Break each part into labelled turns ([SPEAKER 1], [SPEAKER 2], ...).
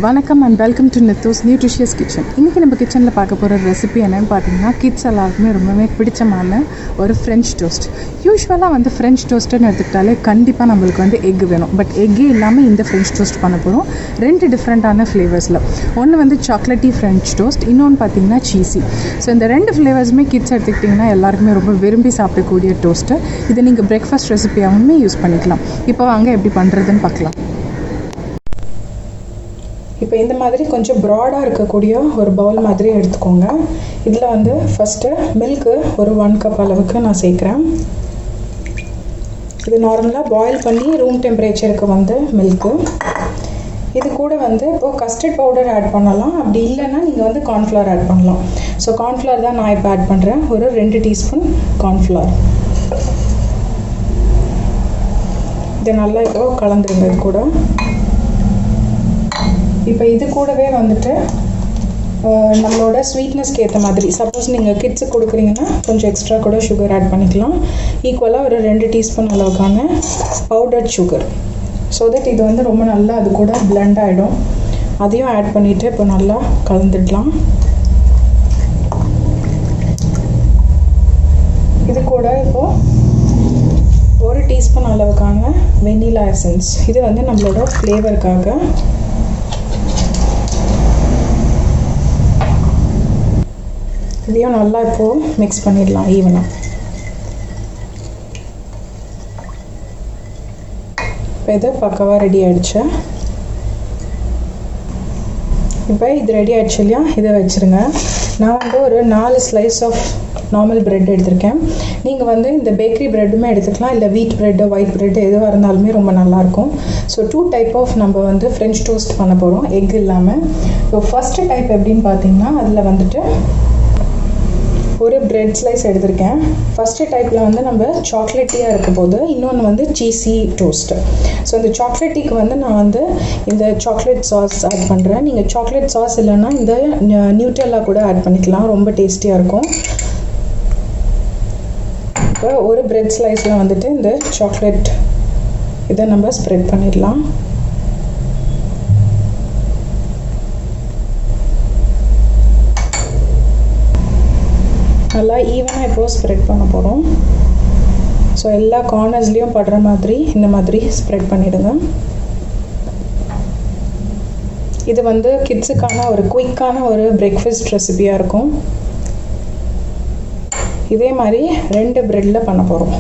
[SPEAKER 1] வணக்கம் and welcome to Nutritious kitchen. இன்றைக்கி நம்ம கிச்சனில் பார்க்க போகிற ரெசிபி என்னென்னு பார்த்தீங்கன்னா, கிட்ஸ் எல்லாருக்குமே ரொம்பவே பிடிச்சமான ஒரு ஃப்ரெஞ்ச் டோஸ்ட். யூஸ்வலாக ஃப்ரெஞ்ச் டோஸ்ட்டுன்னு எடுத்துக்கிட்டாலே கண்டிப்பாக நம்மளுக்கு எக் வேணும். பட் எக்கே இல்லாமல் இந்த ஃப்ரெஞ்ச் டோஸ்ட் பண்ண போகிறோம். 2 டிஃப்ரெண்ட்டான ஃப்ளேவர்ஸில். ஒன்று சாக்லேட்டி ஃப்ரெஞ்ச் டோஸ்ட், இன்னொன்று பார்த்தீங்கன்னா சீஸி. ஸோ இந்த 2 ஃப்ளேவர்ஸுமே கிட்ஸ் எடுத்துக்கிட்டிங்கன்னா எல்லாருக்குமே ரொம்ப விரும்பி சாப்பிடக்கூடிய டோஸ்ட்டு. இதை நீங்கள் பிரேக்ஃபாஸ்ட் ரெசிபியாகவுமே யூஸ் பண்ணிக்கலாம். இப்போ வாங்க எப்படி பண்ணுறதுன்னு பார்க்கலாம். இப்போ இந்த மாதிரி கொஞ்சம் ப்ராடாக இருக்கக்கூடிய ஒரு பவுல் மாதிரி எடுத்துக்கோங்க. இதில் ஃபஸ்ட்டு மில்க்கு ஒரு 1 கப் அளவுக்கு நான் சேர்க்குறேன். இது நார்மலாக பாயில் பண்ணி ரூம் டெம்பரேச்சருக்கு மில்க்கு. இது கூட இப்போது கஸ்டர்ட் பவுடர் ஆட் பண்ணலாம். அப்படி இல்லைன்னா நீங்கள் கார்ன்ஃப்ளவர் ஆட் பண்ணலாம். ஸோ கார்ன்ஃப்ளவர் தான் நான் இப்போ ஆட் பண்ணுறேன். ஒரு 2 டீஸ்பூன் கார்ன்ஃப்ளவர். இதை நல்லா இப்போது கலந்துருங்க. இது கூட இப்போ இது கூடவே நம்மளோட ஸ்வீட்னஸ்க்கு ஏற்ற மாதிரி, சப்போஸ் நீங்கள் கிட்ஸுக்கு கொடுக்குறீங்கன்னா கொஞ்சம் எக்ஸ்ட்ரா கூட சுகர் ஆட் பண்ணிக்கலாம். ஈக்குவலாக ஒரு 2 டீஸ்பூன் அளவுக்கான பவுடர் சுகர். ஸோ தட் இது ரொம்ப நல்லா அது கூட பிளெண்ட் ஆகிடும். அதையும் ஆட் பண்ணிவிட்டு இப்போ நல்லா கலந்துடலாம். இது கூட இப்போது 1 டீஸ்பூன் அளவுக்கான வெனிலா எசன்ஸ். இது நம்மளோட ஃப்ளேவருக்காக. இதையும் நல்லா இப்போது மிக்ஸ் பண்ணிடலாம் ஈவனாக. இப்போ இது பக்காவாக ரெடி ஆகிடுச்சு. இப்போ இது ரெடி ஆகிடுச்சு இல்லையா, இதை வச்சுருங்க. நான் ஒரு 4 ஸ்லைஸ் ஆஃப் நார்மல் ப்ரெட் எடுத்திருக்கேன். நீங்கள் இந்த பேக்கரி ப்ரெட்டுமே எடுத்துக்கலாம், இல்லை வீட் ப்ரெட்டு ஒயிட் ப்ரெட்டு எதுவாக இருந்தாலுமே ரொம்ப நல்லாயிருக்கும். ஸோ 2 டைப் ஆஃப் நம்ம ஃப்ரெஞ்ச் டோஸ்ட் பண்ண போகிறோம், எக் இல்லாமல். ஸோ ஃபஸ்ட்டு டைப் எப்படின்னு பார்த்தீங்கன்னா, அதில் ஒரு பிரெட் ஸ்லைஸ் எடுத்திருக்கேன். ஃபஸ்ட்டு டைப்பில் நம்ம சாக்லேட்டியாக இருக்க போது, இன்னொன்று சீஸி டோஸ்ட்டு. ஸோ இந்த சாக்லேட்டிக்கு நான் இந்த சாக்லேட் சாஸ் ஆட் பண்ணுறேன். நீங்கள் சாக்லேட் சாஸ் இல்லைன்னா இந்த நியூட்ரெல்லா கூட ஆட் பண்ணிக்கலாம், ரொம்ப டேஸ்டியாக இருக்கும். இப்போ ஒரு பிரெட் ஸ்லைஸில் இந்த சாக்லேட் இதை நம்ம ஸ்ப்ரெட் பண்ணிடலாம். நல்லா ஈவனாக இப்போது ஸ்ப்ரெட் பண்ண போகிறோம். ஸோ எல்லா கார்னர்ஸ்லேயும் படுற மாதிரி இந்த மாதிரி ஸ்ப்ரெட் பண்ணிவிடுங்க. இது கிட்ஸுக்கான ஒரு குயிக்கான ஒரு பிரேக்ஃபாஸ்ட் ரெசிபியாக இருக்கும். இதே மாதிரி 2 ப்ரெட்டில் பண்ண போகிறோம்.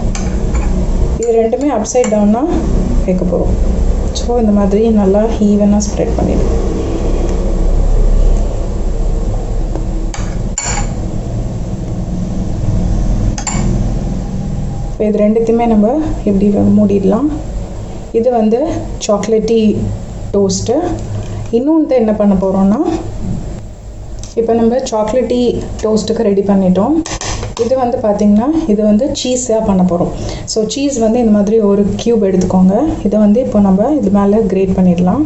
[SPEAKER 1] இது 2மே அப்சைட் டவுனாக வைக்க போகிறோம். ஸோ இந்த மாதிரி நல்லா ஈவனாக ஸ்ப்ரெட் பண்ணிவிடுங்க. இப்போ இது 2த்தையுமே நம்ம இப்படி மூடிடலாம். இது சாக்லேட்டி டோஸ்ட்டு. இன்னொன்று என்ன பண்ண போகிறோன்னா, இப்போ நம்ம சாக்லேட்டி டோஸ்ட்டுக்கு ரெடி பண்ணிட்டோம். இது பார்த்திங்கன்னா இது சீஸாக பண்ண போகிறோம். ஸோ சீஸ் இந்த மாதிரி ஒரு க்யூப் எடுத்துக்கோங்க. இதை இப்போ நம்ம இது மேலே கிரேட் பண்ணிடலாம்.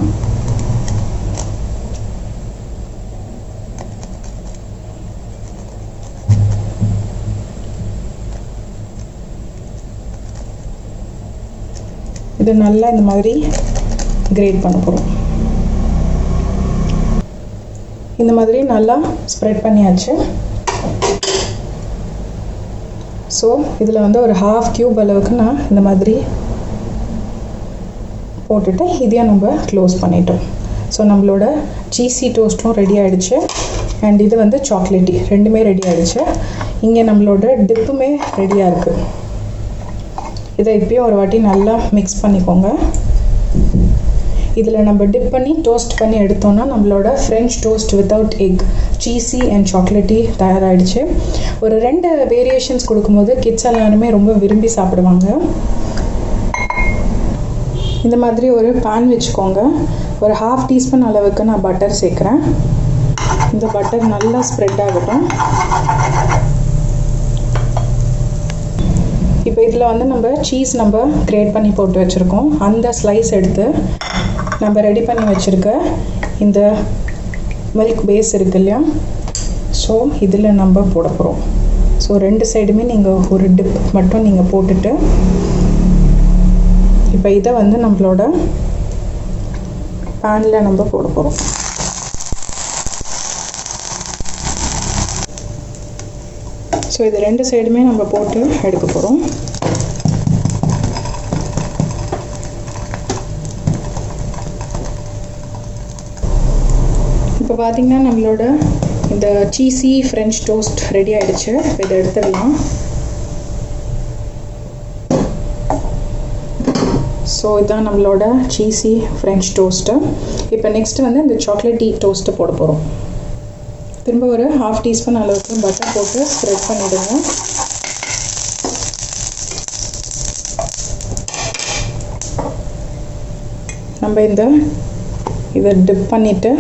[SPEAKER 1] இது நல்லா இந்த மாதிரி கிரேட் பண்ண போகிறோம். இந்த மாதிரி நல்லா ஸ்ப்ரெட் பண்ணியாச்சு. ஸோ இதில் ஒரு 1/2 கியூப் அளவுக்கு நான் இந்த மாதிரி போட்டுட்டு இதையும் நம்ம க்ளோஸ் பண்ணிட்டோம். ஸோ நம்மளோட சீஸி டோஸ்ட்டும் ரெடி ஆகிடுச்சு. அண்ட் இது சாக்லேட்டி 2மே ரெடி ஆகிடுச்சு. இங்கே நம்மளோட டிப்புமே ரெடியாக இருக்குது. இதை இப்போயும் ஒரு வாட்டி நல்லா மிக்ஸ் பண்ணிக்கோங்க. இதில் நம்ம டிப் பண்ணி டோஸ்ட் பண்ணி எடுத்தோன்னா நம்மளோட French toast without egg, cheesy and chocolatey தயாராகிடுச்சு. ஒரு 2 வேரியேஷன்ஸ் கொடுக்கும்போது கிட்ஸ் எல்லாருமே ரொம்ப விரும்பி சாப்பிடுவாங்க. இந்த மாதிரி ஒரு பேன் வச்சுக்கோங்க. ஒரு 1/2 டீஸ்பூன் அளவுக்கு நான் பட்டர் சேர்க்குறேன். இந்த பட்டர் நல்லா ஸ்ப்ரெட் ஆகட்டும். இப்போ இதில் நம்ம சீஸ் நம்ம கிரேட் பண்ணி போட்டு வச்சுருக்கோம். அந்த ஸ்லைஸ் எடுத்து நம்ம ரெடி பண்ணி வச்சுருக்க இந்த மில்க் பேஸ் இருக்கு இல்லையா, ஸோ இதில் நம்ம போட போகிறோம். ஸோ 2 சைடுமே நீங்கள் ஒரு டிப் மட்டும் நீங்கள் போட்டுட்டு இப்போ இதை நம்மளோட பேனில் நம்ம போட போகிறோம். ஸோ இது 2 சைடுமே நம்ம போட்டு எடுக்க போகிறோம். இப்போ பார்த்திங்கன்னா நம்மளோட இந்த சீஸி ஃப்ரெஞ்ச் டோஸ்ட் ரெடி ஆகிடுச்சு. இப்போ இதை எடுத்துடலாம். ஸோ இதுதான் நம்மளோட சீஸி ஃப்ரெஞ்ச் டோஸ்ட்டு. இப்போ நெக்ஸ்ட்டு வந்து இந்த சாக்லேட்டி டோஸ்ட்டு போட போகிறோம். திரும்ப ஒரு 1/2 டீஸ்பூன் அளவுக்கு பட்டர் போட்டு ஸ்ப்ரெட் பண்ணிவிடுங்க. நம்ம இதை டிப் பண்ணிவிட்டு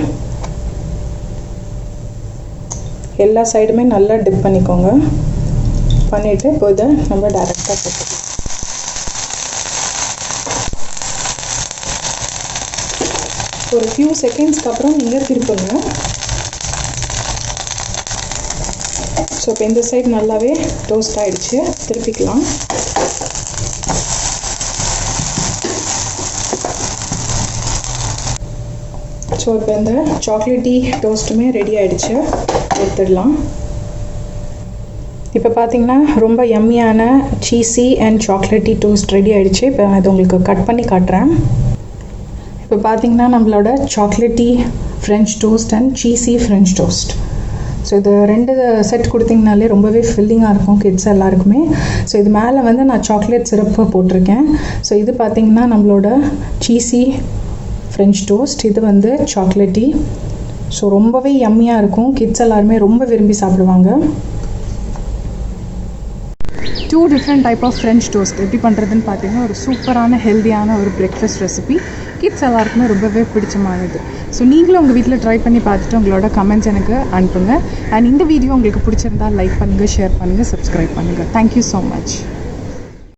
[SPEAKER 1] எல்லா சைடுமே நல்லா டிப் பண்ணிக்கோங்க. பண்ணிவிட்டு இப்போ இதை நம்ம டைரெக்டாக போட்டுக்கலாம். ஒரு ஃபியூ செகண்ட்ஸ்க்கு அப்புறம் நீங்கள் திருப்புங்க. ஸோ இப்போ இந்த சைடு நல்லாவே டோஸ்ட் ஆகிடுச்சு. திருப்பிக்கலாம். ஸோ இப்போ இந்த சாக்லேட்டி டோஸ்ட்டுமே ரெடி ஆகிடுச்சு. எடுத்துடலாம். இப்போ பார்த்திங்கன்னா ரொம்ப யம்மியான cheesy and chocolatey toast ready ஆகிடுச்சு. இப்போ நான் இது உங்களுக்கு கட் பண்ணி காட்டுறேன். இப்போ பார்த்திங்கன்னா நம்மளோட chocolatey French toast and cheesy French toast. So இது 2 செட் கொடுத்திங்கனாலே ரொம்பவே ஃபில்லிங்காக இருக்கும் கிட்ஸ் எல்லாருக்குமே. ஸோ இது மேலே வந்து நான் சாக்லேட் சிரப்பு போட்டிருக்கேன். ஸோ இது பார்த்திங்கன்னா நம்மளோட சீஸி ஃப்ரெஞ்ச் டோஸ்ட். இது வந்து சாக்லேட்டி. ஸோ ரொம்பவே யம்மியாக இருக்கும். கிட்ஸ் எல்லாருமே ரொம்ப விரும்பி சாப்பிடுவாங்க. 2 different type of French toast எப்படி பண்ணுறதுன்னு பார்த்தீங்கன்னா ஒரு சூப்பரான ஹெல்த்தியான ஒரு பிரேக்ஃபாஸ்ட் ரெசிபி. கிட்ஸ் எல்லாருக்குமே ரொம்பவே பிடிச்சமானது. ஸோ நீங்களும் உங்கள் வீட்டில் ட்ரை பண்ணி பார்த்துட்டு உங்களோட கமெண்ட்ஸ் எனக்கு அனுப்புங்க. அண்ட் இந்த வீடியோ உங்களுக்கு பிடிச்சிருந்தால் லைக் பண்ணுங்கள், ஷேர் பண்ணுங்கள், சப்ஸ்கிரைப் பண்ணுங்கள். Thank you so much.